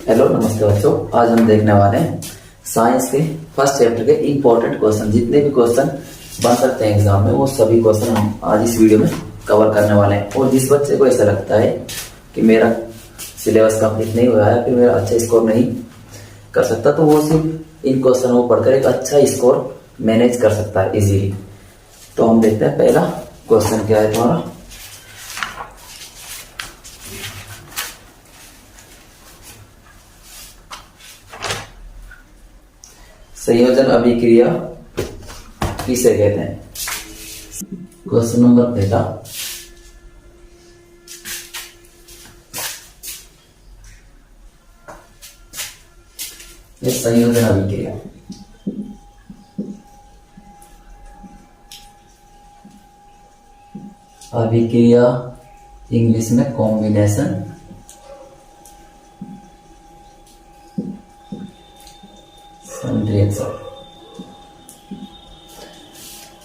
Hello नमस्ते बच्चों। आज हम देखने वाले हैं साइंस के फर्स्ट चैप्टर के इम्पोर्टेंट क्वेश्चन। जितने भी क्वेश्चन बन सकते हैं एग्जाम में वो सभी क्वेश्चन हम आज इस वीडियो में कवर करने वाले हैं। और जिस बच्चे को ऐसा लगता है कि मेरा सिलेबस कंप्लीट नहीं हुआ है, फिर मेरा अच्छा स्कोर नहीं कर सकता, तो वो सिर्फ इन क्वेश्चन को पढ़कर एक अच्छा स्कोर मैनेज कर सकता है इजीली। तो हम देखते हैं पहला क्वेश्चन क्या है तुम्हारा। संयोजन अभिक्रिया किसे कहते हैं? क्वेश्चन नंबर पहला, ये संयोजन अभिक्रिया। अभिक्रिया इंग्लिश में कॉम्बिनेशन रिएक्शन।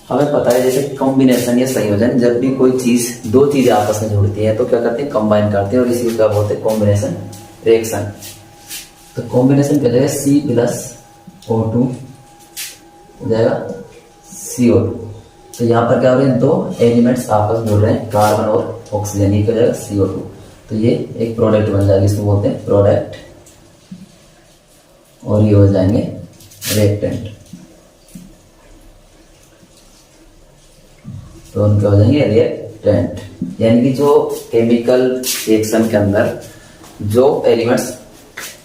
हमें पता है जैसे कॉम्बिनेशन या संयोजन, जब भी कोई चीज दो चीजें आपस में जुड़ती हैं तो क्या करते हैं, कंबाइन करते हैं, और इसी का बोलते हैं कॉम्बिनेशन रिएक्शन। तो कॉम्बिनेशन क्या जाएगा, C+O2 हो जाएगा CO2। तो यहाँ पर क्या हो रहा है, दो एलिमेंट्स आपस में जुड़ रहे हैं, कार्बन और ऑक्सीजन, ये क्या हो जाएगा CO2। तो ये एक प्रोडक्ट बन जाएगा, इसको बोलते हैं प्रोडक्ट, और ये हो जाएंगे रिएक्टेंट। तो उनके हो जाएंगे रिएक्टेंट, यानी कि जो केमिकल रिएक्शन के अंदर जो एलिमेंट्स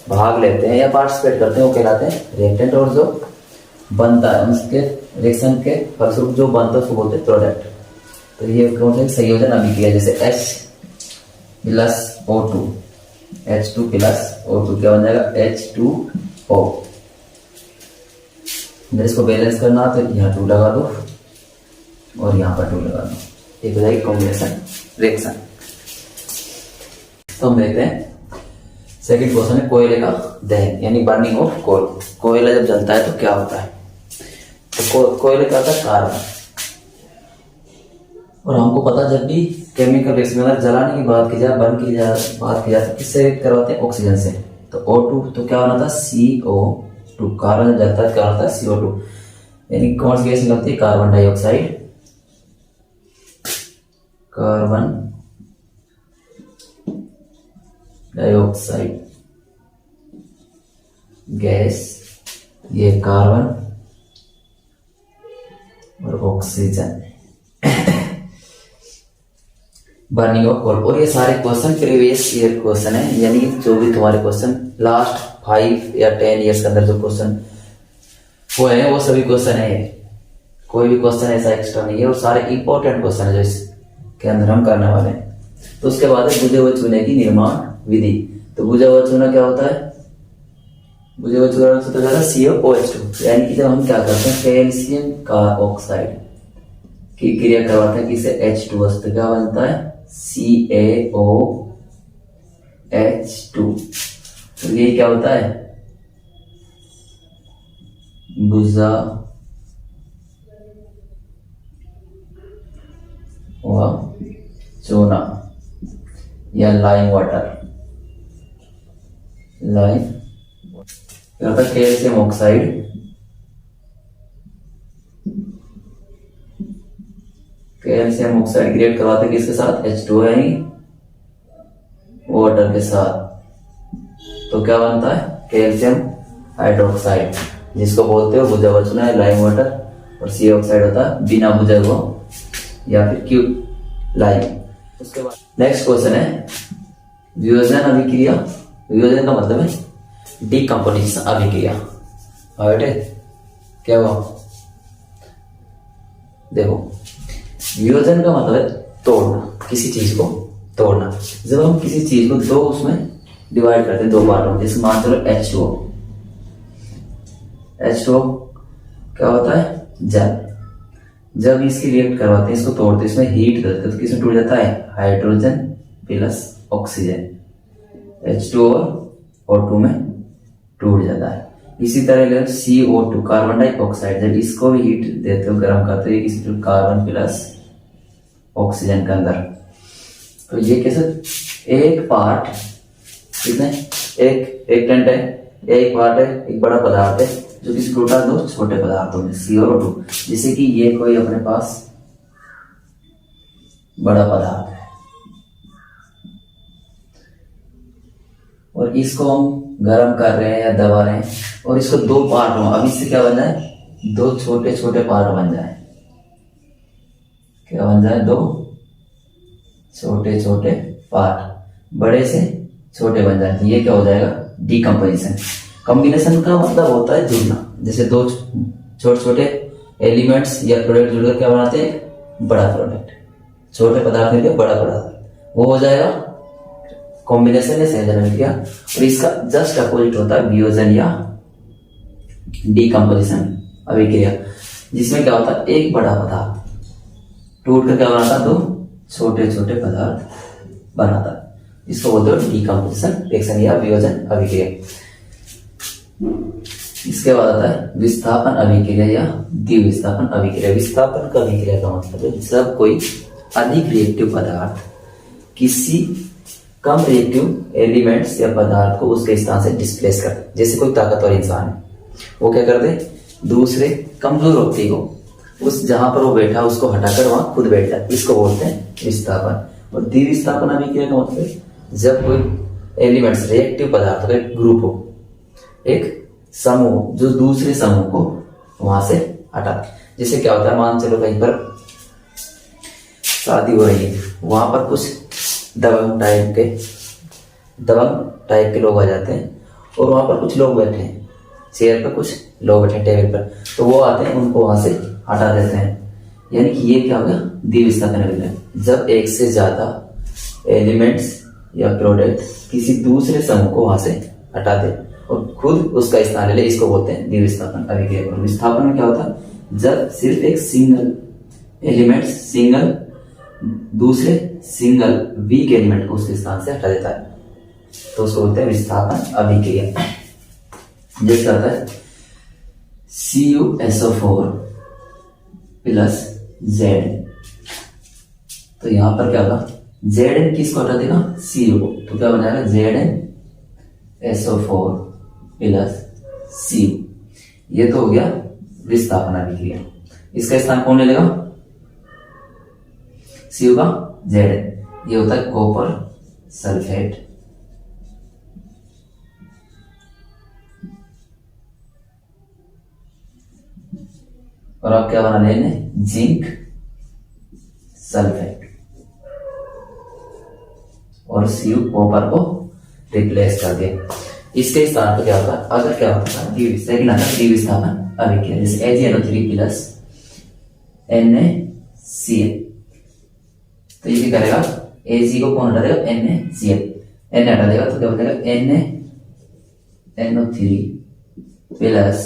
भाग लेते हैं या पार्टिसिपेट करते हैं वो कहलाते हैं रिएक्टेंट, और जो बनता है उसके रिएक्शन के फलस्वरूप जो बनता है उसको बोलते हैं प्रोडक्ट। तो ये कौन सा संयोजन अभिक्रिया, जैसे H+O2, H2+O2 क्या बन जाएगा, H2O। अगर इसको बैलेंस करना तो यहाँ 2 लगा दो और यहाँ पर 2 लगा दो, एक हो जाएगी कॉम्बिनेशन रिएक्शन। तो हम देखते हैं सेकंड क्वेश्चन है कोयले का दहन, यानी बर्निंग ऑफ कोल। कोयला जब जलता है तो क्या होता है, तो कोयले का होता है कार्बन। और हमको पता जब भी केमिकल रिएक्शन में अगर जलाने की बात की जाए, बर्न की बात की जाए तो किससे करवाते हैं, ऑक्सीजन से। तो O2 तो क्या होना था, CO2। कार्बन जब जलता है क्या होता है, CO2। यानी कौन सी गैस निकलती है, carbon dioxide. Carbon dioxide gas, ये कार्बन और ऑक्सीजन बर्निंग ऑफ कोल। और ये सारे क्वेश्चन प्रीवियस ईयर क्वेश्चन है, यानी जो भी तुम्हारे क्वेश्चन लास्ट 5 या 10 ईयर्स के अंदर जो क्वेश्चन हुए हैं वो सभी क्वेश्चन है। कोई भी क्वेश्चन ऐसा एक्स्ट्रा नहीं है, और सारे इंपॉर्टेंट क्वेश्चन है जो इसके अंदर हम करने वाले हैं। तो उसके बाद है बुझे हुए चूने की निर्माण विधि। तो बुझा हुआ चूना क्या होता है, बुझे हुए चूना से तो ज्यादा COOH2, यानी कि जब हम क्या करते हैं कैल्शियम का ऑक्साइड की क्रिया करवाते हैं किसे, H2O, तो क्या बनता है CaOH2। तो ये क्या होता है, बुझा हुआ चूना या लाइम वाटर। लाइम क्या होता है, calcium oxide, calcium oxide create करवाते हैं किसके साथ, H2O यानी वाटर के साथ। तो क्या बनता है, कैल्शियम हाइड्रोक्साइड, जिसको बोलते हो बुझा हुआ चूना है, लाइम वाटर। और C ऑक्साइड होता है बिना बुझा हुआ या फिर क्यूब लाइम। उसके बाद नेक्स्ट क्वेश्चन है वियोजन अभिक्रिया। वियोजन का मतलब है डीकंपोजिशन अभिक्रिया। क्या हुआ, देखो वियोजन का मतलब है तोड़ना, किसी चीज को तोड़ना। जब हम किसी चीज को दो उसमें डिवाइड करते हैं, दो पार्टों में, जैसे मान चलो H2O क्या होता है, जल। जब इसकी रिएक्ट करवाते हैं, इसको तोड़ते हैं, इसमें हीट देते हैं, तो किसमें टूट जाता है, हाइड्रोजन प्लस ऑक्सीजन, H2O और O2 में टूट जाता है। इसी तरह CO2 कार्बन डाइऑक्साइड, जब इसको भी हीट देते हो, गर्म करते हो, इसी तरह कार्बन प्लस ऑक्सीजन के अंदर, तो ये कैसे एक पार्ट कितने एक रिएक्टेंट है, एक पार्ट है, एक बड़ा पदार्थ है जो कि टूटा दो छोटे पदार्थों में सी और O2। जैसे कि ये कोई अपने पास बड़ा पदार्थ है और इसको हम गर्म कर रहे हैं या दबा रहे हैं और इसको दो पार्ट हो, अब इससे क्या बन जाए, दो छोटे छोटे पार्ट बन जाए। क्या बन जाए, दो छोटे छोटे पार्ट बड़े से छोटे बन जाए। तो ये क्या हो जाएगा, डीकम्पोजिशन। कॉम्बिनेशन का मतलब होता है जुड़ना। जैसे दो छोटे छोटे एलिमेंट्स या प्रोडक्ट जुड़कर क्या बनाते हैं, बड़ा प्रोडक्ट। छोटे पदार्थ मिलकर बड़ा पदार्थ, वो हो जाएगा कॉम्बिनेशन या संयोजन मिल गया। और इसका जस्ट अपोजिट होता है वियोजन या डीकम्पोजिशन अभिक्रिया, जिसमें क्या होता है, एक बड़ा पदार्थ टूट कर क्या बनाता है, दो छोटे छोटे पदार्थ बनाता है। इसको बोलते हैं डीकम्पोजिशन रिएक्शन या वियोजन अभिक्रिया। इसके बाद आता है विस्थापन अभिक्रिया या द्विविस्थापन अभिक्रिया। विस्थापन का अभिक्रिया का मतलब है जब कोई अधिक रिएक्टिव पदार्थ किसी कम रिएक्टिव एलिमेंट्स या पदार्थ को उसके स्थान से डिस्प्लेस कर दे। जैसे कोई ताकतवर इंसान है, वो क्या कर दे, दूसरे कमजोर व्यक्ति को उस जहां पर वो बैठा उसको हटाकर वहां खुद बैठ जाए, इसको बोलते हैं विस्थापन। और द्विविस्थापन अभिक्रिया का मतलब जब कोई एलिमेंट्स रिएक्टिव पदार्थ का एक ग्रुप हो, एक समूह जो दूसरे समूह को वहां से हटा दे। जैसे क्या होता है, मान चलो कहीं पर शादी हो रही है, वहां पर कुछ दबंग टाइप के लोग आ जाते हैं और वहां पर कुछ लोग बैठे हैं, चेयर पर कुछ लोग बैठे हैं टेबल पर, तो वो आते हैं उनको वहां से हटा देते हैं। यानी कि ये क्या हो गया, द्विविस्थापन अभिक्रिया। जब एक से ज्यादा एलिमेंट्स या प्रोडक्ट किसी दूसरे समूह को वहां से हटा दे और खुद उसका स्थान ले ले, इसको बोलते हैं द्विविस्थापन अभिक्रिया। और विस्थापन में क्या होता है, जब सिर्फ एक सिंगल एलिमेंट दूसरे सिंगल वीक एलिमेंट को उसके स्थान से हटा देता है, तो उसको बोलते हैं विस्थापन अभिक्रिया। जैसे आता है CuSO4 प्लस Zn, तो यहां पर क्या होगा, Zn किसको हटा देगा, Cu को, तो क्या बन जाएगा ZnSO4 प्लस Cu। ये तो हो गया विस्थापन अभिक्रिया। इसका स्थान कौन ले लेगा, Cu का Zn। ये होता है कॉपर सल्फेट, और आप क्या बना लेंगे, जिंक सल्फेट, और Cu कॉपर को रिप्लेस कर दिया। इसके स्थान पर क्या होगा, अगर क्या होता है द्विविस्थापन अभिक्रिया, जैसे AgNO3 प्लस NaCl, तो ये क्या करेगा, Ag को कौन हटा देगा, NaCl, Na हटा देगा तो क्या हो जाएगा NaNO3 प्लस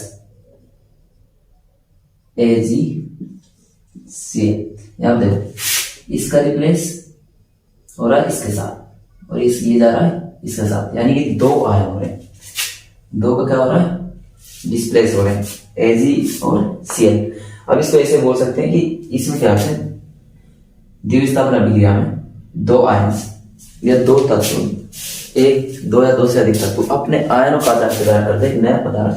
AgCl। यहां देखो इसका रिप्लेस हो रहा है इसके साथ और ये जा रहा है इसके साथ, यानी कि दो आयन हो रहे हैं, दो का क्या हो रहा है, डिस्प्लेस हो रहे हैं, Ag और Cl। अब इसको ऐसे बोल सकते हैं कि इसमें क्या है, द्विविस्थापन अभिक्रिया में दो आयन्स या दो तत्व, एक दो या दो से अधिक तत्व अपने आयनों का आदान प्रदान करते एक नया पदार्थ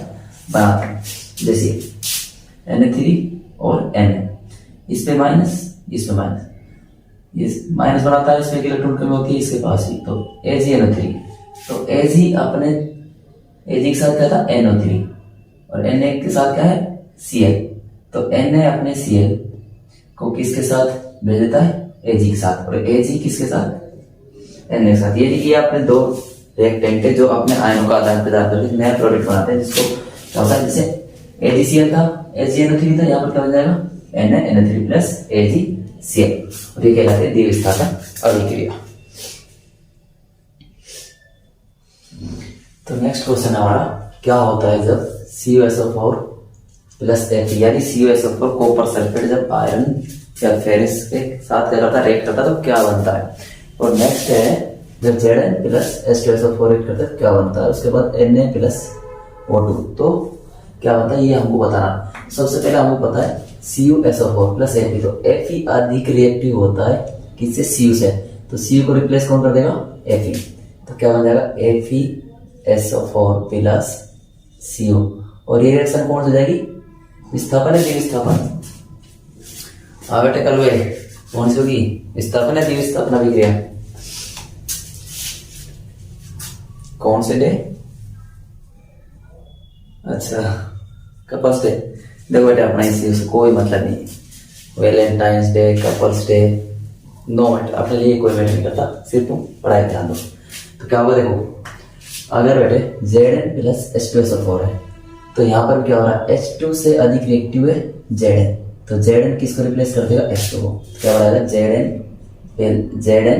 बनाते हैं। जैसे Na3 और Na, इसमें माइनस इसमें माइनस, ये माइनस बनाता है, इसमें इलेक्ट्रॉन कमी होती है इसके पास भी, तो AgNO3, तो Ag अपने Ag के साथ क्या था, NO3, और Na के साथ क्या है, Cl, तो Na अपने Cl को किसके साथ भेज देता है, Ag के साथ, और Ag किसके साथ, Na के साथ। ये देखिए अपने दो रिएक्टेंट है जो अपने आयनों का आदान प्रदान करके नया प्रोडक्ट बनाते हैं, जिसको क्या होता है, जैसे AgCl था, AgNO3 था, यहाँ पर क्या बन जाएगा, NaNO3 प्लस AgCl, और ये कहलाते हैं द्विविस्थापन अभिक्रिया। तो नेक्स्ट क्वेश्चन हमारा, क्या होता है जब CuSO4 प्लस Fe, यानी CuSO4 कॉपर सल्फेट जब आयरन या फेरस के साथ क्या करता है, रिएक्ट करता है तो क्या बनता है। और नेक्स्ट है जब Zn प्लस H2SO4 रिएक्ट करता है क्या बनता है। उसके बाद Na प्लस O2 तो क्या बनता है, ये हमको बताना। सबसे पहले हमको पता है CuSO4 प्लस Fe, तो Fe अधिक रिएक्टिव होता है किससे, Cu से, तो Cu को रिप्लेस कौन कर देगा, Fe, तो क्या बन जाएगा SO4 प्लस CO। और ये रिएक्शन कौन सी हो जाएगी? विस्थापन है द्विविस्थापन। हाँ बेटे कल वे कौन सी होगी? विस्थापन है द्विविस्थापन अभिक्रिया। कौन से डे? अच्छा कपल्स डे। देखो बेटे अपना इसी उससे कोई मतलब नहीं। Valentine's day, couples day, no matter, अपने लिए कोई मैटर नहीं करता, सिर्फ तुम पढ़ाई ध्यान दो। तो क्या होगा देखो, अगर बेटे Zn प्लस H2SO4 है तो यहाँ पर क्या हो रहा है? H2 से अधिक रिएक्टिव है Zn, तो Zn किसको रिप्लेस कर देगा? H2 को। तो क्या हो Zn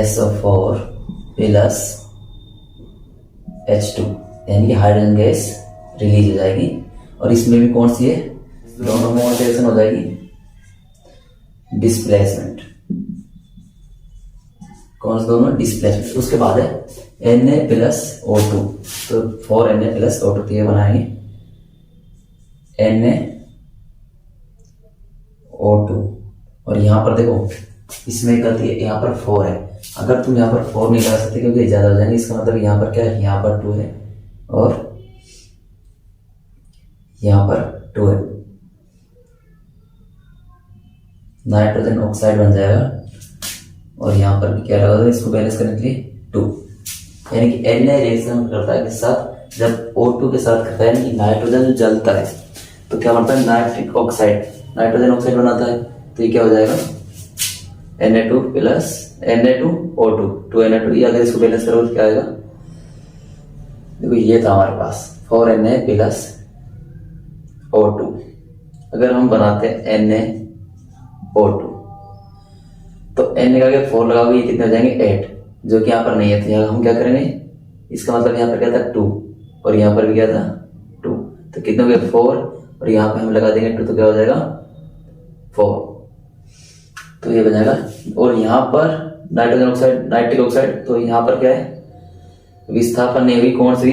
SO4 प्लस H2, यानी कि हाइड्रोजन गैस रिलीज हो जाएगी। और इसमें भी कौन सी है? दोनों में रिएक्शन हो जाएगी डिस्प्लेसमेंट। कौन से दोनों? डिस्प्लेसमेंट। उसके बाद है Na प्लस O2, तो 4Na प्लस O2, तो ये बनाएंगे NaO2। और यहां पर देखो इसमें गलती है, यहाँ पर 4 है। अगर तुम यहाँ पर 4 नहीं लगा सकते क्योंकि ज्यादा हो जाएंगे, इसका मतलब यहाँ पर क्या है? यहाँ पर 2 है और यहाँ पर 2 है। नाइट्रोजन ऑक्साइड बन जाएगा और यहाँ पर भी क्या लगा? इसको बैलेंस करने के लिए 2, यानी कि Na रिएक्शन करता है किस साथ? जब O2 के साथ करता है, यानी कि नाइट्रोजन जो जलता है तो क्या बनता है? नाइट्रिक ऑक्साइड, नाइट्रोजन ऑक्साइड बनाता है। तो ये क्या हो जाएगा? Na2 plus Na2O2, 2Na2। ये अगर इसको बैलेंस करोगे तो क्या आएगा? देखो ये था हमारे पास 4Na प्लस O2। अगर हम बनाते हैं NaO2 तो Na का अगर 4 लगाओगे ये कितने हो जाएंगे? 8, जो कि यहाँ पर नहीं है। तो यहाँ हम क्या करेंगे? इसका मतलब यहाँ पर क्या था? 2, और यहाँ पर भी क्या था? 2, तो कितने हो गए? 4, और यहाँ पे हम लगा देंगे 2, तो क्या हो जाएगा? 4, तो ये बन जाएगा। और यहाँ पर नाइट्रोजन ऑक्साइड, नाइट्रिक ऑक्साइड, तो यहाँ पर क्या है? विस्थापन नहीं हुई, कौन सी?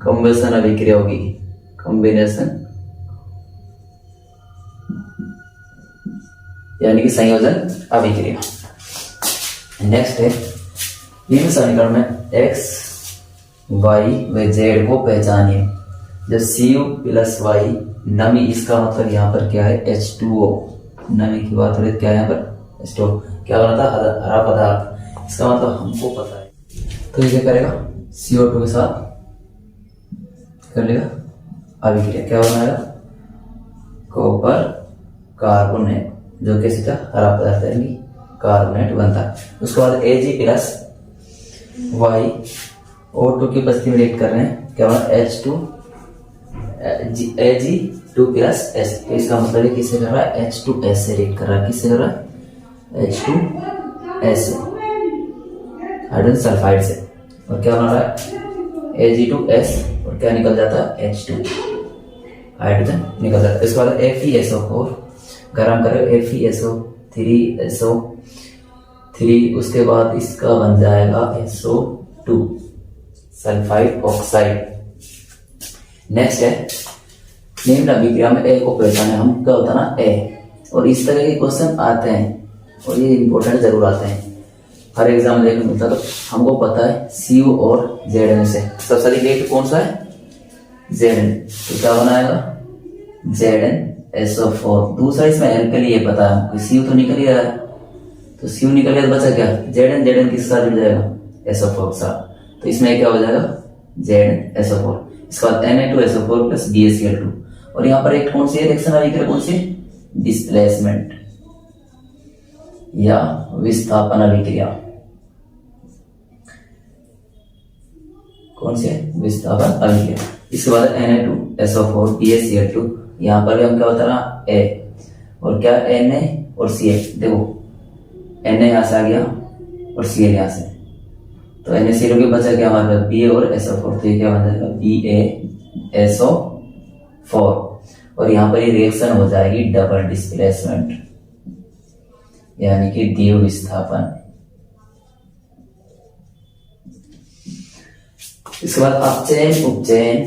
कम्बेशन अभिक्रिया होगी, कॉम्बिनेशन, यानी कि संयोजन अभिक्रिया। नेक्स्ट है निम्न समीकरण में x, y व z को पहचानिए। जब Cu प्लस y नमी, इसका मतलब यहाँ पर क्या है? H2O। नमी की बात हो रही है, क्या यहाँ पर? H2O। क्या बना था? हरा पदार्थ। इसका मतलब हमको पता है। तो ये क्या करेगा? CO2 के साथ कर लेगा अभिक्रिया। क्या बनाएगा? कॉपर कार्बोनेट, जो कैसे था? हरा पदार्थ, यानी कार्बोनेट बनता है। उसके बाद Ag प्लस y O2 की उपस्थिति में रिएक्ट कर रहे हैं, क्या बना? Ag2 plus S। इसका मतलब है किससे कर रहा है? H2S से रिएक्ट कर रहा है। किससे कर रहा है? H2S, हाइड्रोजन सल्फाइड से। और क्या बना रहा है? Ag2S, और क्या निकल जाता है? H2, हाइड्रोजन निकल जाता है। इसके बाद FeSO4 गरम करें, FeSO3, उसके बाद इसका बन जाएगा SO2, सल्फाइड ऑक्साइड। नेक्स्ट है निम्न अभिक्रिया में A को पहचाने। हम क्या होता है ना? A। और इस तरह के क्वेश्चन आते हैं और ये इंपॉर्टेंट जरूर आते हैं, हर एग्जाम में देखने मिलता है। तो हमको पता है Cu और Zn से सबसे अधिक रिएक्ट कौन सा है? Zn। तो क्या बनाएगा? ZnSO4। दूसरा इसमें एल्कली, ये पता है Cu तो निकल ही रहा है, तो Cu निकल गया तो बचा क्या? Zn किस साथ जुड़ जाएगा? SO4 के साथ। तो इसमें क्या हो जाएगा? ZnSO4। इसके बाद Na2SO4 प्लस BaCl2। और यहाँ पर एक कौन सी रिएक्शन अभिक्रिया? कौन सी? डिस्प्लेसमेंट या विस्थापन अभिक्रिया। कौन सी है? विस्थापन अभिक्रिया। इसके बाद Na2SO4 BaCl2। यहाँ पर भी हम क्या बता रहा? A, और क्या? Na और Cl। देखो Na यहाँ से आ गया और Cl यहाँ से, तो NaCl के बचा क्या हमारे पास? Ba और SO4। तो ये क्या बन जाएगा? BaSO4। और यहाँ पर ये रिएक्शन हो जाएगी डबल डिस्प्लेसमेंट, यानी कि द्विव विस्थापन। इसके बाद अपचयन उपचयन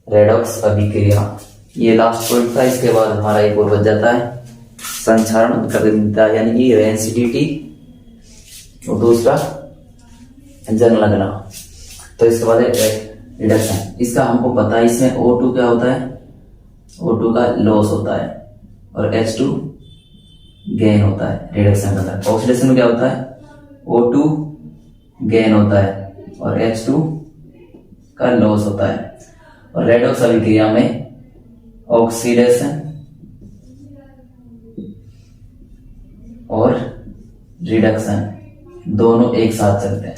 रेडॉक्स अभिक्रिया, ये लास्ट पॉइंट था। इसके बाद हमारा एक और बच जाता है संक्षारण कर देता है, यानी कि रेंसिडिटी, और दूसरा जनलग्न। तो इसके बाद रिडक्शन, इसका हमको पता है इसमें O2 क्या होता है, O2 का लॉस होता है और H2 गेन होता है रिडक्शन का अंदर। ऑक्सीडेशन में क्या होता है, O2 गेन होता है और H2 का लॉस होता है। और रेडॉक्स अभिक्रिया में ऑक्सीडेशन और रिडक्शन दोनों एक साथ चलते हैं,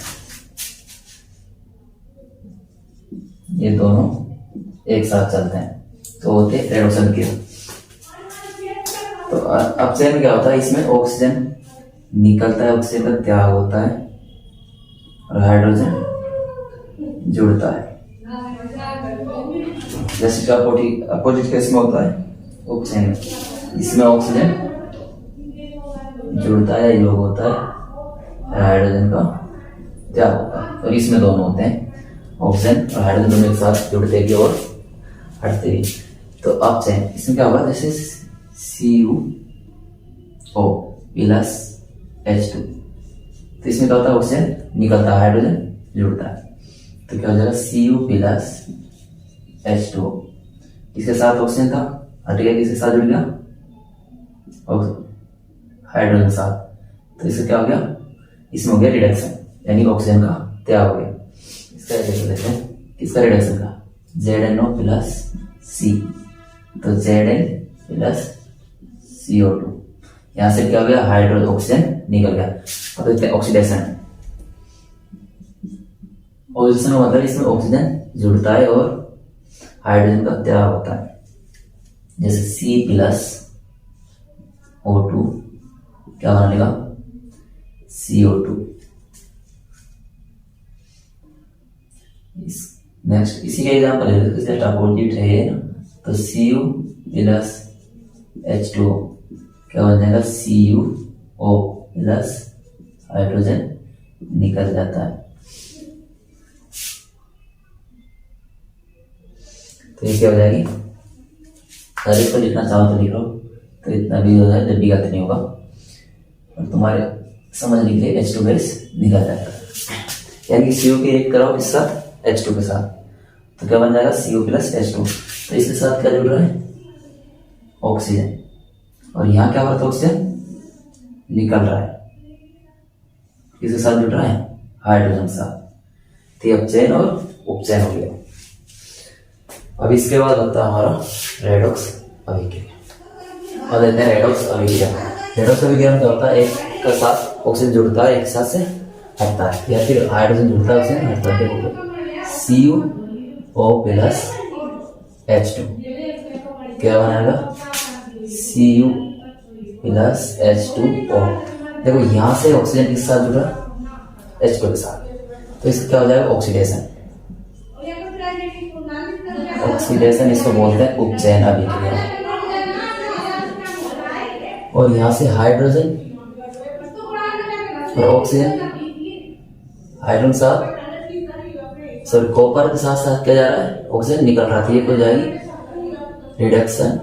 ये दोनों एक साथ चलते हैं तो होते हैं रेडॉक्स अभिक्रिया। तो अपचयन क्या होता है, इसमें ऑक्सीजन निकलता है, ऑक्सीजन का त्याग होता है और हाइड्रोजन जुड़ता है। जैसे अपोजिट केस में होता है उपचयन में, इसमें ऑक्सीजन जुड़ता है, योग होता है, हाइड्रोजन का त्याग होता है। और इसमें दोनों होते हैं, ऑक्सीजन और हाइड्रोजन दोनों एक साथ जुड़ते भी और हटते भी। तो अपचयन इसमें क्या होगा, जैसे CuO प्लस H2, तो इसमें क्या होता है, ऑक्सीजन निकलता है, हाइड्रोजन जुड़ता है, तो क्या हो जाएगा Cu प्लस H2O। इसके साथ ऑक्सीजन था, हट गया, किसके साथ जुड़ गया, हाइड्रोजन के साथ, तो इससे क्या हो गया, इसमें हो गया रिडक्शन, यानी ऑक्सीजन का त्याग हो गया। इसका रिडक्शन देखते हैं, किसका रिडक्शन का, ZnO प्लस C, तो Zn प्लस CO2, यहां से क्या हो गया, हाइड्रोजन ऑक्सीजन निकल गया। और देखते हैं ऑक्सीडेशन, ऑक्सीडेशन मतलब इसमें ऑक्सीजन जुड़ता है और हाइड्रोजन का त्याग होता है। जैसे C प्लस O2 क्या बनेगा, CO2। नेक्स्ट इसी का एग्जाम्पल ले लेते हैं, अपोजिट है ना, तो Cu प्लस H2O क्या बन जाएगा, CuO प्लस हाइड्रोजन निकल जाता है। तो ये क्या हो जाएगी, हर एक को लिखना चाहो तो लिख लो, तो इतना भी हो जाए, जब भी गलत नहीं होगा। और तुम्हारे समझने के लिए H2 गैस निकल जाता है, यानी कि Cu के एक कराओ किस साथ, H2 के साथ, तो क्या बन जाएगा Cu प्लस H2। तो इसके साथ क्या जुड़ रहा है, ऑक्सीजन, और यहाँ क्या हो रहा था, ऑक्सीजन निकल रहा है, किसके साथ जुड़ रहा है, हाइड्रोजन के साथ। तो अपचयन और उपचयन हो गया। अब इसके बाद होता है हमारा रेडॉक्स अभिक्रिया। और देते हैं रेडॉक्स अभिक्रिया। रेडॉक्स अभिक्रिया में क्या होता है, एक के साथ ऑक्सीजन जुड़ता है, एक साथ से हटता है, या फिर हाइड्रोजन जुड़ता है, ऑक्सीजन हटता है। CuO प्लस H2 क्या बनाएगा, Cu प्लस H2O। देखो यहाँ से ऑक्सीजन किस साथ जुड़ा, H2 के साथ, तो इसका क्या हो जाएगा, ऑक्सीडेशन। ऑक्सीडेशन इसको बोलते हैं उपचयन अभिक्रिया। और यहाँ से हाइड्रोजन और ऑक्सीजन, हाइड्रोजन साथ सॉरी कॉपर के साथ साथ क्या जा रहा है, ऑक्सीजन निकल रहा था, ये हो जाएगी रिडक्शन,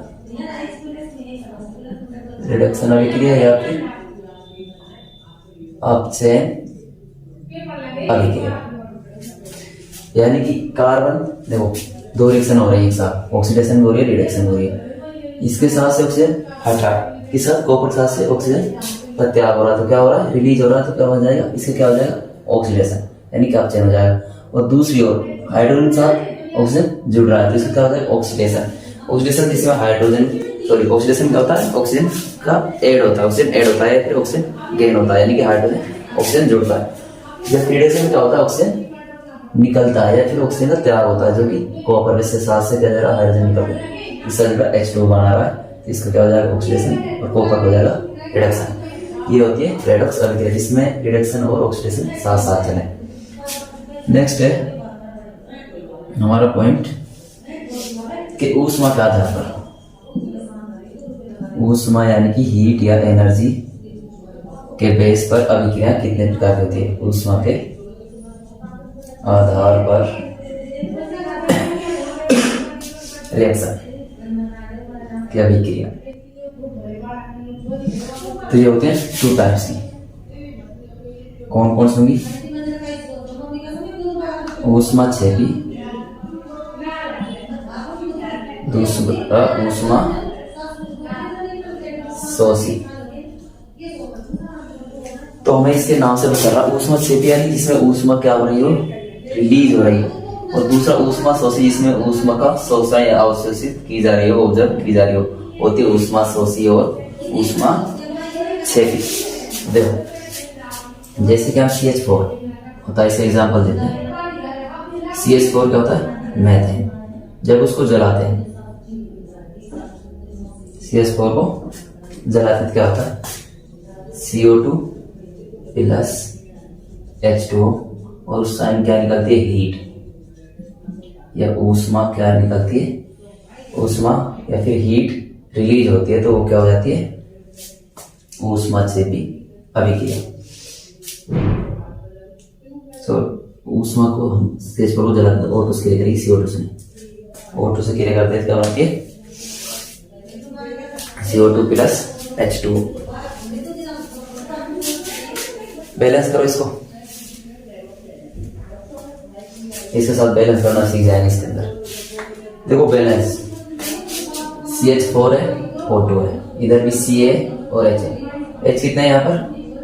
रिडक्शन अभिक्रिया या फिर अपचयन अभिक्रिया। यानी कि कार्बन देखो दो रिएक्शन हो रही है एक साथ, ऑक्सीडेशन भी हो रही है, रिडक्शन हो रही है। इसके साथ से ऑक्सीजन हटा, किस साथ, कॉपर के साथ से ऑक्सीजन का त्याग हो रहा है, तो क्या हो रहा है, रिलीज हो रहा है, तो क्या हो जाएगा, इसके क्या हो जाएगा, ऑक्सीडेशन, यानी कि अपचयन हो जाएगा। और दूसरी ओर हाइड्रोजन के साथ ऑक्सीजन जुड़ रहा है, तो इसका क्या हो जाएगा, ऑक्सीडेशन। ऑक्सीडेशन जिसमें हाइड्रोजन सॉरी ऑक्सीडेशन क्या होता है, ऑक्सीजन का ऐड होता है, ऑक्सीजन ऐड होता है, फिर ऑक्सीजन गेन होता है, यानी कि हाइड्रोजन ऑक्सीजन जुड़ता है। जब रिडक्शन में क्या होता है, ऑक्सीजन निकलता है या फिर ऑक्सीजन का त्याग होता है, जो कि कॉपर से साथ से क्या जा रहा है, हाइड्रोजन निकल रहा है, इसका जो H2 बना रहा है, तो इसका क्या हो जाएगा, ऑक्सीडेशन, और कॉपर हो जाएगा रिडक्शन। ये होती है रेडॉक्स अभिक्रिया, जिसमें रिडक्शन और ऑक्सीडेशन साथ साथ चले। नेक्स्ट है हमारा पॉइंट कि ऊष्मा का आधार पर, ऊष्मा यानी कि हीट या एनर्जी के बेस पर अभिक्रिया कितने प्रकार की होती है। ऊष्मा के आधार पर रिएक्शन की अभिक्रिया, तो ये होते हैं 2 टाइप्स की। कौन कौन सी होंगी, ऊष्माक्षेपी, दूसरा ऊष्मा शोषी। तो हमें इसके नाम से बता रहा ऊष्माक्षेपी यानी जिसमें ऊष्मा क्या हो रही हो, रिलीज हो रही हो, और दूसरा ऊष्मा शोषी जिसमें ऊष्मा का शोषण या अवशोषित की जा रही हो, ऑब्जर्व की जा रही हो, होती है ऊष्मा शोषी और ऊष्मा क्षेपी। देखो जैसे कि हम CH4 होता है, इसे एग्जांपल देते हैं। CH4 क्या होता है, मैथेन। जब उसको जलाते हैं, CH4 को जलाते हैं क्या होता है, CO2 प्लस H2O, और उस टाइम क्या निकलती है, हीट या ऊष्मा क्या निकलती है, ऊष्मा या फिर हीट रिलीज होती है, तो वो क्या हो जाती है, ऊष्माक्षेपी अभिक्रिया। तो ऊष्मा को हम CH4 को जलाते हैं, O2 से क्रिया करेगी, CO2 से, O2 से क्रिया करते हैं क्या बनती है, CO2 प्लस H2O। बैलेंस करो इसको, इसके साथ बैलेंस करना सीख जाएंगे इसके अंदर। देखो बैलेंस, CH4 है, O2 है, इधर भी C है और H है। H कितने हैं यहाँ पर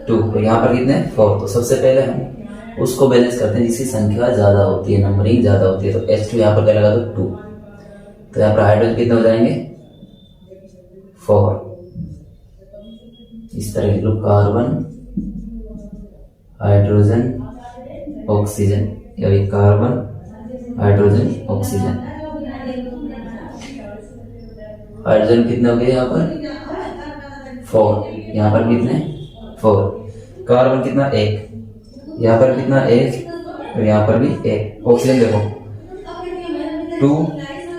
2, और यहाँ पर कितने 4। तो सबसे पहले हम उसको बैलेंस करते हैं जिसकी संख्या ज्यादा होती है, नंबरिंग ज्यादा होती है। तो H2 यहाँ पर क्या लगा दो 2, तो यहाँ पर हाइड्रोजन कितने हो जाएंगे 4। इस तरह लिख लो, कार्बन हाइड्रोजन ऑक्सीजन, या कार्बन हाइड्रोजन ऑक्सीजन। हाइड्रोजन कितने हो गए यहाँ पर 4, यहाँ पर कितने 4। कार्बन कितना 1, यहाँ पर कितना 1, और यहाँ पर भी 1। ऑक्सीजन देखो 2,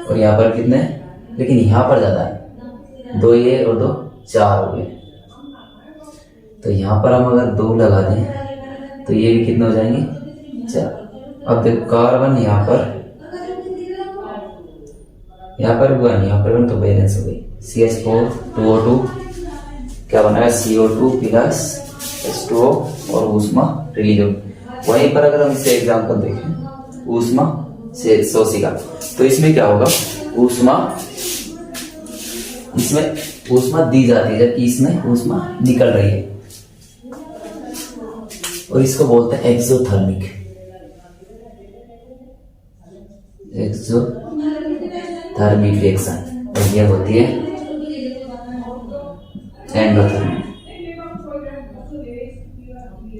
और यहाँ पर कितने, लेकिन यहाँ पर ज्यादा है, 2 ये और 2 4 हो गए। तो यहाँ पर हम अगर 2 लगा दें तो ये भी कितने हो जाएंगे 4। अब देखो कार्बन यहाँ पर 1, यहाँ पर 1, तो बैलेंस हो गई। CH4 2O2 क्या बनाया, CO2 प्लस H2O, और ऊष्मा रिलीज हो। वहीं पर अगर हम इसे एग्जांपल देखें ऊष्मा से शोषी का, तो इसमें क्या होगा, इसमें ऊष्मा दी जाती है जबकि इसमें ऊष्मा निकल रही है, और इसको बोलते हैं एक्सोथर्मिक रिएक्शन, और यह होती है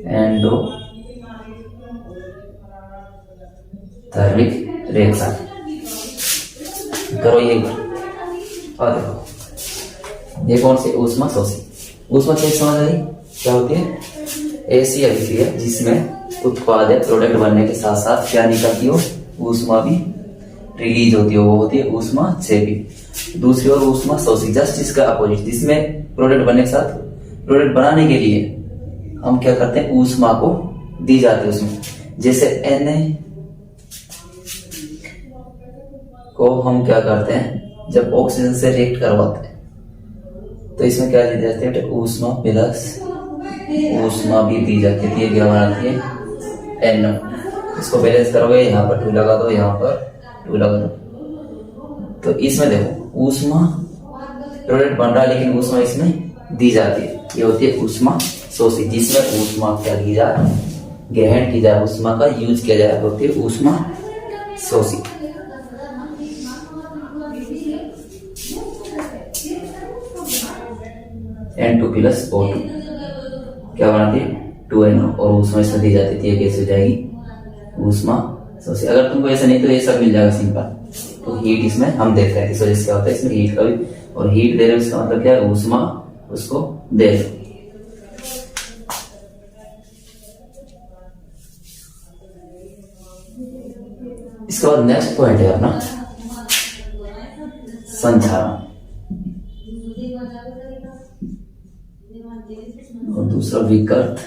एंडोथर्मिक रिएक्शन। करो ये, और देखो ये कौन सी, ऊष्मा शोषी। ऊष्मा शोषी समझ आई क्या होती है, ऐसी अभिक्रिया जिसमें उत्पाद या प्रोडक्ट बनने के साथ साथ क्या निकलती हो, ऊष्मा भी रिलीज होती है, वो होती है ऊष्मा क्षेपी। दूसरी ओर ऊष्मा शोषी, जस्ट इसका अपोजिट, जिसमें प्रोडक्ट बनने के साथ प्रोडक्ट बनाने के लिए हम क्या करते हैं, ऊष्मा को दी जाती है उसमें। जैसे Na को हम क्या करते हैं, जब ऑक्सीजन से रिएक्ट करवाते हैं तो इसमें क्या दी जाती है, ऊष्मा प्लस ऊष्मा भी दी जाती है, क्या बनाती है NO। इसको बैलेंस करोगे, यहाँ पर 2 लगा दो, यहाँ पर 2 लगा दो, तो इसमें देखो ऊष्मा प्रोडक्ट बन रहा है लेकिन ऊष्मा इसमें दी जाती है, ये होती है ऊष्मा शोषी, जिसमें ऊष्मा क्या की जाए, ग्रहण की जाए, ऊष्मा का यूज किया जाए, होती है ऊष्मा शोषी। N2 प्लस O2 क्या बनाती है 2NO, और ऊष्मा इसमें दी जाती थी, कैसे हो जाएगी ऊष्मा शोषी। अगर तुमको ऐसा नहीं तो ये सब मिल जाएगा सिंपल। तो हीट इसमें हम देते हैं, इस वजह से क्या होता है इसमें हीट का भी, और हीट दे रहे इसका मतलब क्या है, ऊष्मा उसको दे रहे। इसके बाद नेक्स्ट पॉइंट है अपना संचारण, और दूसरा विकृत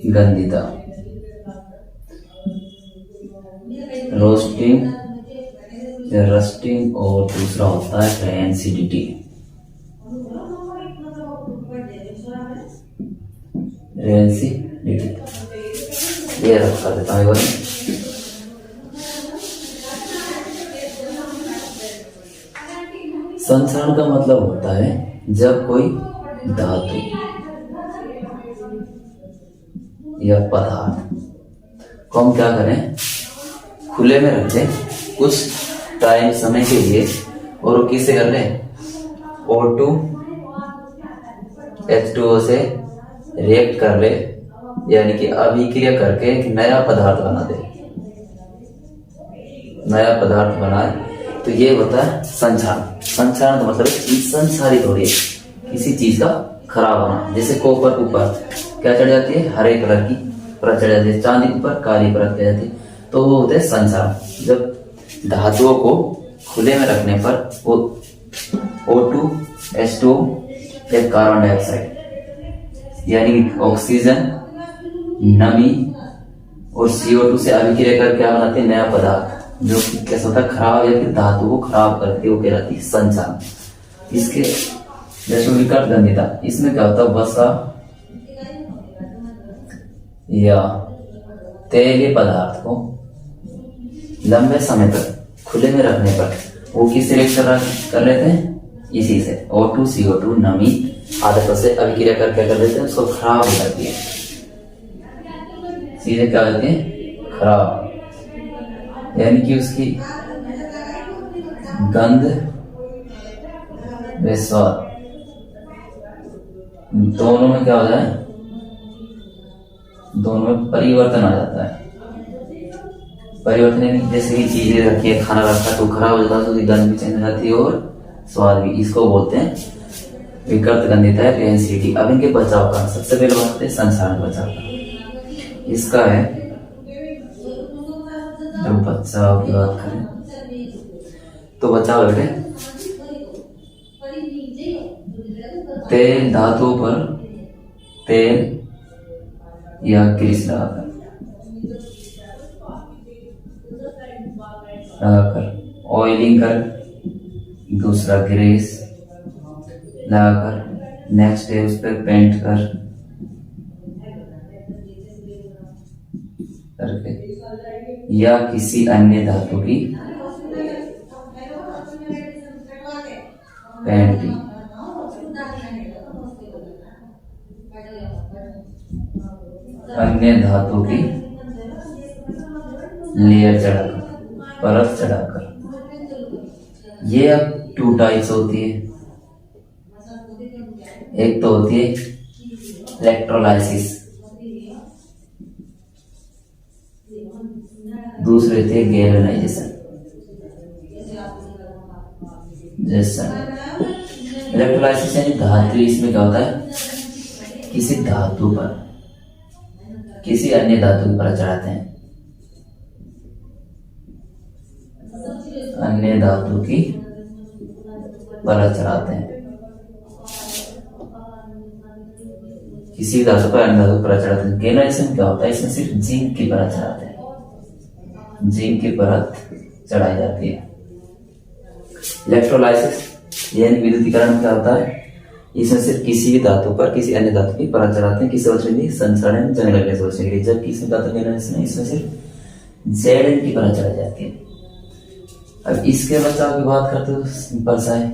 गंधिता, रोस्टिंग या रस्टिंग, और दूसरा होता है ट्रांसिडिटी। ये रखा देता हूँ एक बार। संचरण का मतलब होता है जब कोई धातु या पदार्थ को हम क्या करें, खुले में रख दें कुछ टाइम समय के लिए, और वो किससे कर ले, O2 H2O से रिएक्ट कर ले, यानी कि अभिक्रिया करके एक नया पदार्थ बना दे, नया पदार्थ बनाए, तो ये होता है संचरण। संचरण का मतलब चीज संसारित हो रही है, किसी चीज का खराब होना। जैसे कॉपर ऊपर क्या चढ़ जाती है, हरे कलर की परत चढ़ जाती है, चांदी ऊपर काली परत चढ़ जाती है, तो वो होते हैं संचरण। जब धातुओं को खुले में रखने पर वो O2 H2O या कार्बन डाइऑक्साइड यानी कि ऑक्सीजन, नमी और CO2 से अभिक्रिया कर क्या बनाते हैं, नया पदार्थ, जो कि कैसा होता है, खराब या फिर धातु को खराब करती है, वो कहलाती है संचरण। इसके जैसे विकट गंधिता, इसमें क्या होता है, वसा या तेलीय पदार्थ को लंबे समय तक खुले में रखने पर वो किससे रिएक्ट कर लेते हैं, इसी से O2 CO2 नमी आदतों से अभिक्रिया कर क्या कर देते हैं, उसको खराब हो जाती है, सीधे क्या हो जाती है, खराब, यानी कि उसकी गंध व स्वाद दोनों में क्या हो जाए, दोनों में परिवर्तन आ जाता है। परिवर्तन यानी जैसे कि चीजें रखी है, खाना रखा तो खराब हो जाता है, तो उसकी गंध भी चेंज हो जाती है और स्वाद भी। इसको बोलते हैं विकृत गंधिता है, रेंसिटी। अब इनके बचाव का सबसे पहले बात है संचरण बचाव का। इसका है, जब बचाव की बात करें तो बचाव बेटे तेल धातुओं पर तेल या ग्रीस लगाकर ऑयलिंग कर, दूसरा ग्रीस लगाकर, नेक्स्ट है उस पर पेंट करके, या किसी अन्य धातु की पेंटिंग, अन्य धातु की लेयर चढ़ाकर, परत चढ़ाकर। ये अब 2 टाइप्स होती है। एक तो होती है इलेक्ट्रोलाइसिस, दूसरी होती है गैल्वेनाइजेशन। इलेक्ट्रोलाइसिस यानी धातु, इसमें क्या होता है, किसी धातु पर किसी अन्य धातु पर चढ़ाते हैं, अन्य धातु की परत चढ़ाते हैं, किसी धातु पर अन्य धातु परत चढ़ाते हैं। गैल्वेनाइजेशन क्या होता है, इसमें सिर्फ जिंक की परत चढ़ाते हैं, जिंक की परत चढ़ाई जाती है। इलेक्ट्रोलाइसिस यानी विद्युतीकरण क्या होता है, इसमें सिर्फ किसी भी धातु पर किसी अन्य धातु की परत चढ़ाते हैं, किसी बचने के लिए संचरण जंग लगने से बचने के लिए। जबकि इसमें धातु गैल्वेनाइजेशन, इसमें सिर्फ Zn की परत चढ़ाई जाती है। अब इसके बचाव की बात करते हो, सिंपल सा है,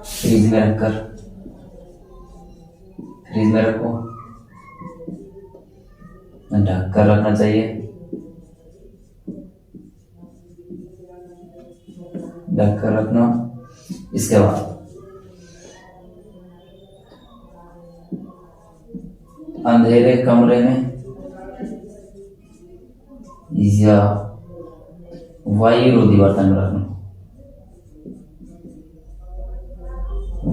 फ्रिज में रखकर, फ्रिज में रखो, ढक कर रखना चाहिए, ढक कर रखना। इसके बाद अंधेरे कमरे में या वायुरोधी बर्तन में रखना,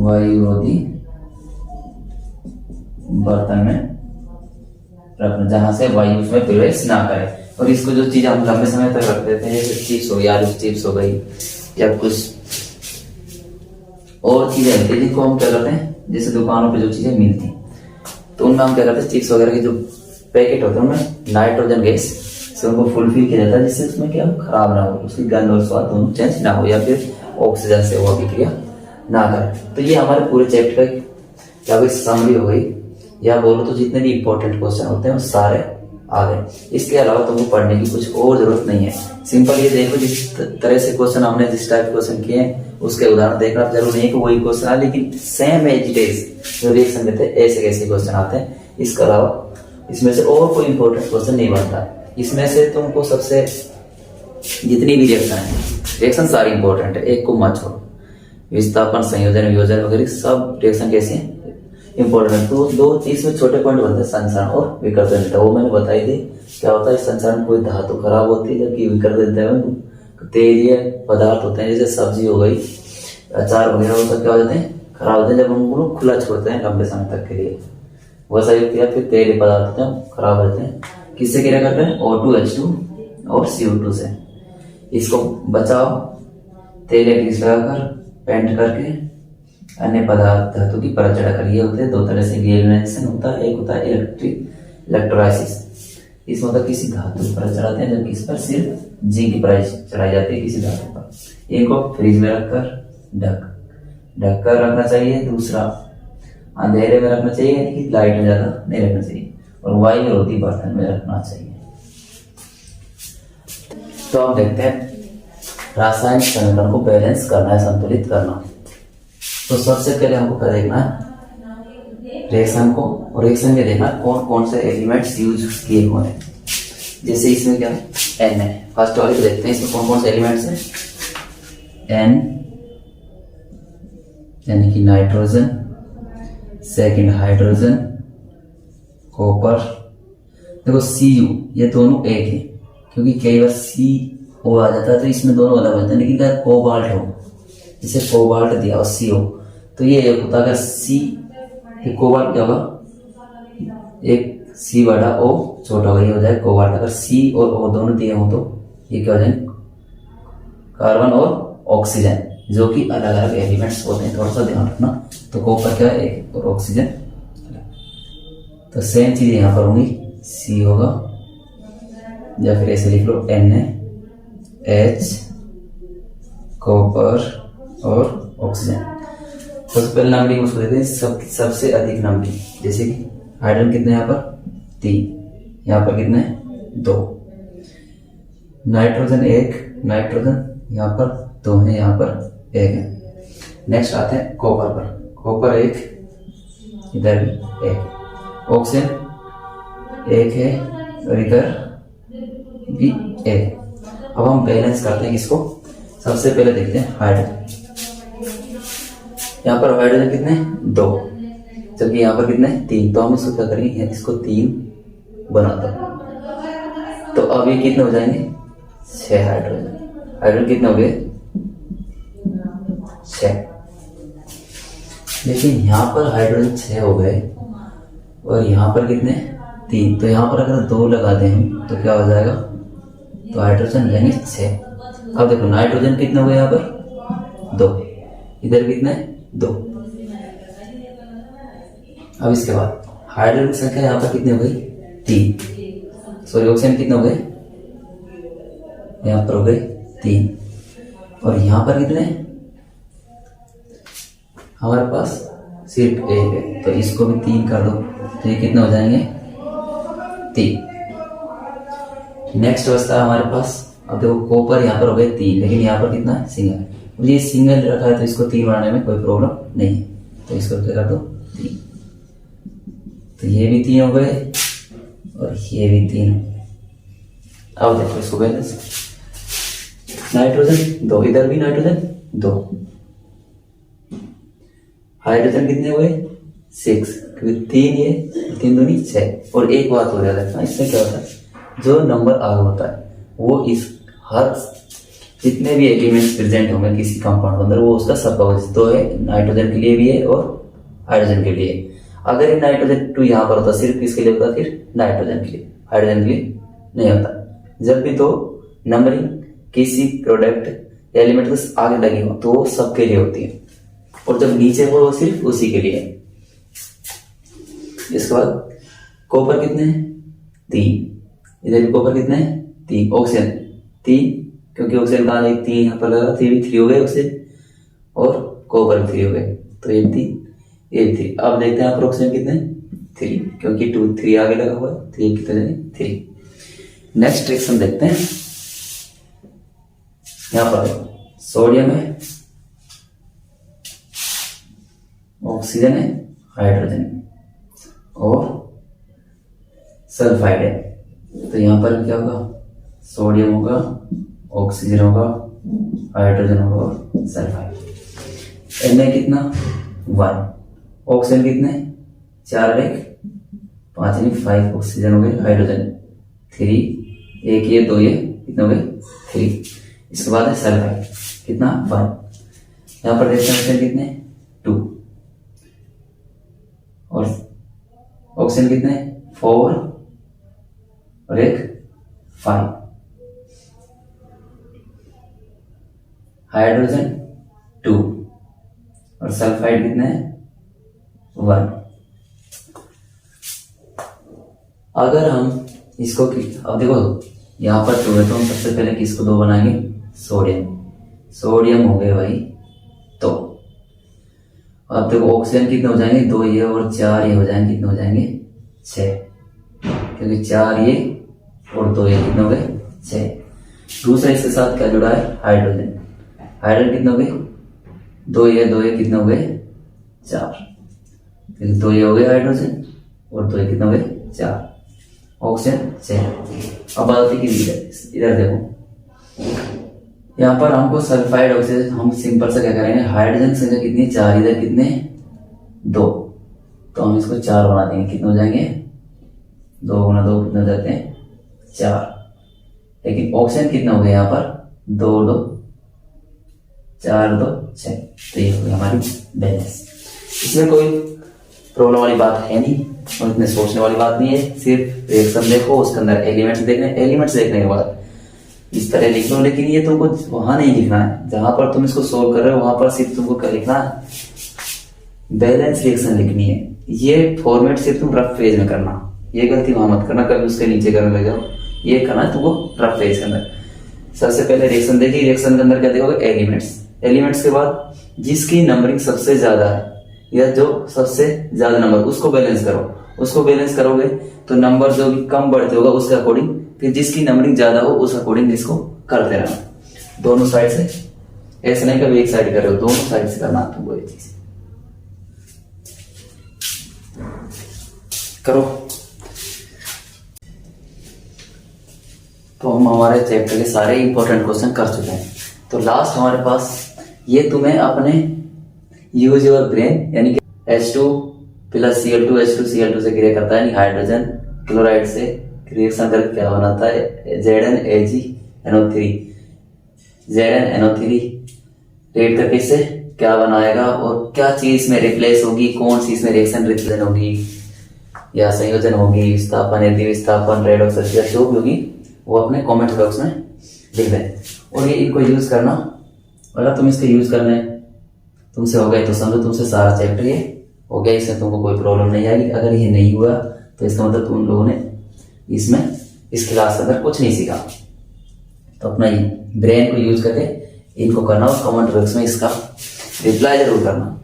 वायुरोधी बर्तन में रखना, जहां से वायु उसमें प्रवेश ना करे। और इसको जो चीज हम लंबे समय तक रख देते हैं, जैसे चिप्स हो गई, आलू चिप्स हो गई, या कुछ और चीजें होती है जिनको हम क्या करते हैं, जैसे दुकानों पे जो चीजें मिलती हैं तो उनमें हम क्या करते हैं, चिप्स वगैरह के जो पैकेट होते हैं उनमें नाइट्रोजन गैस से उनको फुलफिल किया जाता है, जिससे उसमें क्या खराब ना हो, उसकी गंध और स्वाद दोनों चेंज ना हो, या फिर ऑक्सीजन से वो अभिक्रिया ना करे। तो ये हमारे पूरे चैप्टर का क्या कोई समरी हो गई, या बोलो तो जितने भी इंपॉर्टेंट क्वेश्चन होते हैं वो सारे आ गए। इसके अलावा तुमको पढ़ने की कुछ और जरूरत नहीं है। सिंपल ये देखो, जिस तरह से क्वेश्चन हमने जिस टाइप क्वेश्चन किए हैं उसके उदाहरण देखना। जरूर नहीं कि वही क्वेश्चन है, लेकिन सेम एज इट इज जो रिएक्शन देते हैं ऐसे कैसे क्वेश्चन आते हैं। इसके अलावा इसमें से और कोई इंपॉर्टेंट क्वेश्चन नहीं बनता। इसमें से तुमको सबसे जितनी भी रिएक्शन है, रिएक्शन सारी इंपॉर्टेंट है, एक को मत छोड़ो। विस्थापन, संयोजन, वियोजन वगैरह सब रिएक्शन कैसे हैं इंपॉर्टेंट है। तो दो चीज में छोटे पॉइंट बनते हैं, संचरण और विकर्तन। वो मैंने बताई थी। क्या होता है संचरण, कोई धातु खराब होती है, जबकि विकर्तन तेलीय पदार्थ होते हैं, जैसे सब्जी हो गई, अचार वगैरह, वो सब क्या हो जाते हैं, खराब होते हैं जब हम उनको खुला छोड़ते हैं लंबे समय तक के लिए। वैसा ही किया फिर तेलीय पदार्थ होते हैं खराब होते हैं। किससे क्रिया करते हैं? O2H2 और CO2 से। इसको बचाओ तेलीय ग्रीस लगाकर पेंट करके अन्य पदार्थ धातु की परत चढ़ाकर। ये होते हैं दो तरह से गैल्वेनाइजेशन होता है। एक होता है इलेक्ट्रोलाइसिस, इसमें मतलब किसी धातु की परत चढ़ाते हैं, जबकि इस पर सिर्फ जिंक की परत चढ़ाई जाती है किसी धातु पर। इनको फ्रिज में रखकर ढक कर रखना चाहिए। दूसरा अंधेरे में रखना चाहिए, यानी कि लाइट में ज्यादा नहीं रखना चाहिए, और वायु रोधी बर्तन में रखना चाहिए। तो अब देखते हैं रासायनिक समीकरण को बैलेंस करना है, संतुलित करना। तो सबसे पहले हमको क्या देखना है, रिएक्शन को, और रिएक्शन में देखना कौन कौन से एलिमेंट्स यूज किए हुए हैं। जैसे इसमें क्या है, N है। फर्स्ट वाले को देखते हैं, इसमें कौन कौन से एलिमेंट्स हैं। N यानी कि नाइट्रोजन, सेकंड हाइड्रोजन, कॉपर। देखो Cu, ये दोनों एक है, क्योंकि कई बार CO आ जाता है तो इसमें दोनों अलग होते हैं। लेकिन क्या कोबाल्ट हो, जैसे कोबाल्ट दिया और CO, तो ये एक होता है। अगर C, कोबाल्ट क्या होगा, एक C बड़ा O छोटा होगा, ये हो जाए कोबाल्ट। अगर C और O दोनों दिए हो तो ये क्या हो जाए, कार्बन और ऑक्सीजन, जो कि अलग अलग एलिमेंट्स होते हैं, थोड़ा सा ध्यान रखना। तो कॉपर क्या है, एक, और ऑक्सीजन। तो सेम चीज यहाँ पर होगी, C होगा, या फिर ऐसे लिख लो NaH, कॉपर और ऑक्सीजन। सबसे पहले नंबरिंग उसको देते हैं सबसे अधिक नंबरिंग। जैसे कि हाइड्रोजन कितने यहाँ पर 3, यहाँ पर कितने 2, नाइट्रोजन 1, नाइट्रोजन यहाँ पर 2 है, यहाँ पर 1 है। नेक्स्ट आते हैं कॉपर पर, कॉपर 1, इधर भी 1, ऑक्सीजन 1 है, और इधर भी 1। अब हम बैलेंस करते हैं इसको। सबसे पहले देखते हैं हाइड्रोजन। यहाँ पर हाइड्रोजन कितने 2, जबकि यहाँ पर कितने 3। तो हम इसको क्या करेंगे, इसको 3 बना दो। तो अब ये कितने हो जाएंगे, 6 हाइड्रोजन। हाइड्रोजन कितने हो गए, 6। लेकिन यहाँ पर हाइड्रोजन 6 हो गए, और यहाँ पर कितने 3। तो यहाँ पर अगर 2 लगाते हैं तो क्या हो जाएगा, तो हाइड्रोजन यानी 6। अब देखो नाइट्रोजन कितने हो गए, यहाँ पर 2, इधर कितने 2। अब इसके बाद हाइड्रोजन की संख्या यहाँ पर कितनी हो गई, 3। सॉरी, ऑक्सीजन कितने हो गए, यहाँ पर हो गए 3, और यहाँ पर कितने, हमारे पास सिर्फ 1 है। तो इसको भी 3 कर दो, तो ये कितने हो जाएंगे, 3। नेक्स्ट बचता है हमारे पास, अब देखो कॉपर यहाँ पर हो गए 3, लेकिन यहाँ पर कितना है, सिंगल। ये सिंगल रखा है तो इसको 3 बनाने में कोई प्रॉब्लम नहीं है। तो इसको क्या कर दो, 3। तो ये भी 3 हो गए, और ये भी 3। अब देखो इसको बैलेंस, नाइट्रोजन 2, इधर भी नाइट्रोजन 2, हाइड्रोजन कितने हुए 6, क्योंकि 3 ये 3 दूनी 6। और एक बात हो जाता है, इससे क्या होता है, जो नंबर आगे होता है वो इस हर जितने भी एलिमेंट्स प्रेजेंट होंगे किसी कंपाउंड के अंदर, वो उसका सबका तो है। नाइट्रोजन के लिए भी है और हाइड्रोजन के लिए। अगर ये नाइट्रोजन 2 यहाँ पर होता, सिर्फ किसके लिए होता, फिर नाइट्रोजन के लिए, हाइड्रोजन के लिए नहीं होता। जब भी तो नंबरिंग किसी प्रोडक्ट एलिमेंट के आगे लगी हो तो वो सबके लिए होती है, और जब नीचे हो वो सिर्फ उसी के लिए है। इसके बाद कॉपर कितने 3, इधर भी कॉपर कितने 3, ऑक्सीजन 3, क्योंकि ऑक्सीजन कहाँ 3 यहाँ पर लगा, 3 भी 3 हो गए ऑक्सीजन, और कॉपर भी 3 हो गए। तो ये 3, ये 3। अब देखते हैं यहाँ पर ऑक्सीजन कितने 3, क्योंकि 2 3 आगे लगा हुआ है, 3 कितने जाएंगे 3। नेक्स्ट रिएक्शन देखते हैं। यहाँ पर देखो सोडियम है, ऑक्सीजन है, हाइड्रोजन है और सल्फाइड है। तो यहाँ पर क्या होगा, सोडियम होगा, ऑक्सीजन होगा, हाइड्रोजन होगा, सल्फाइड। Na कितना 1, ऑक्सीजन कितने 4 और 1 5 यानी 5 ऑक्सीजन हो गए, हाइड्रोजन 3, 1 ये 2 ये कितने हो गए 3। इसके बाद है सल्फाइड कितना 1। यहाँ पर रिएक्शन कितने 2 और ऑक्सीजन कितने 4 और 1 5, हाइड्रोजन 2 और सल्फाइड कितने 1। अगर हम इसको अब देखो यहाँ पर 2 है तो हम सबसे पहले किसको 2 बनाएंगे, सोडियम हो गए भाई। तो अब देखो ऑक्सीजन कितने हो जाएंगे 2 ये और 4 ये हो जाएंगे, कितने हो जाएंगे 6, क्योंकि 4 ये और 2 ये कितने हो गए 6। दूसरा इसके साथ क्या जुड़ा है, हाइड्रोजन कितने हो गए 2 ये कितने हो गए 4, क्योंकि 2 ये हो गए हाइड्रोजन और 2 ये कितने हो गए 4, ऑक्सीजन 6। अब बात होती है इधर देखो, यहाँ पर हमको सल्फाइड ऑक्सीजन हम सिंपल से क्या करेंगे, हाइड्रोजन संख्या कितनी 4, इधर कितने 2, तो हम इसको 4 बना देंगे, कितने हो जाएंगे 2 गुना 2 कितने हो जाते हैं 4। लेकिन ऑक्सीजन कितना हो गया यहाँ पर 2 2 4 2 6, तो ये हो गया हमारी बैलेंस। इसमें कोई प्रॉब्लम वाली बात है नहीं और इतने सोचने वाली बात नहीं है, सिर्फ रिएक्शन देखो, उसके अंदर एलिमेंट्स देखने के बाद इस तरह लिख लो। लेकिन ये तुमको वहां नहीं लिखना है जहां पर तुम इसको सोल्व कर रहे हो, वहां पर सिर्फ तुमको क्या लिखना है, बैलेंस रिएक्शन लिखनी है। ये फॉर्मेट सिर्फ तुम रफ पेज में करना, ये गलती वहां मत करना, कभी उसके नीचे करने लग जाओ। ये करना है तुमको रफ पेज के अंदर। सबसे पहले रिएक्शन देखिए, रिएक्शन के अंदर क्या देखोगे, एलिमेंट्स के बाद जिसकी नंबरिंग सबसे ज्यादा है या जो सबसे ज्यादा नंबर, उसको बैलेंस करो। उसको बैलेंस करोगे तो नंबर जो भी कम बढ़ते होगा उसके अकॉर्डिंग, फिर जिसकी नंबरिंग ज्यादा हो उस अकॉर्डिंग इसको करते रहना दोनों साइड से। ऐसा नहीं कभी एक साइड कर रहे हो, दोनों साइड से करना तुमको ये चीज करो। तो हम हमारे चैप्टर के सारे इंपॉर्टेंट क्वेश्चन कर चुके हैं। तो लास्ट हमारे पास ये तुम्हें अपने यूज योर ब्रेन, यानी कि H2 plus Cl2 H2 Cl2 से क्रिया करता है, यानी हाइड्रोजन क्लोराइड से रिएक्शन करके क्या बनाता है, ZnAgNO3। ZnNO3 रेड करके इससे क्या बनाएगा और क्या चीज में रिप्लेस होगी, कौन सी इसमें रिएक्शन रिप्लेस होगी या संयोजन होगी, विस्थापन यदि विस्थापन रेडॉक्स प्रतिक्रिया जो भी होगी वो अपने कमेंट बॉक्स में लिख दें। और ये इनको यूज करना, अगर तुम इसके यूज करने तुमसे हो गए तो समझो तुमसे सारा चैप्टर ये हो गया, इसमें तुमको कोई प्रॉब्लम नहीं आएगी। अगर ये नहीं हुआ तो इसका मतलब तुम लोगों ने इसमें इस क्लास के अंदर कुछ नहीं सीखा। तो अपना ब्रेन को यूज करके इनको करना और कमेंट बॉक्स में इसका रिप्लाई जरूर करना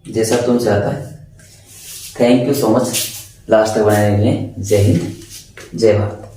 जैसा तुम चाहता है। Thank you so much last तक बनाने के लिए। जय हिंद, जय भारत।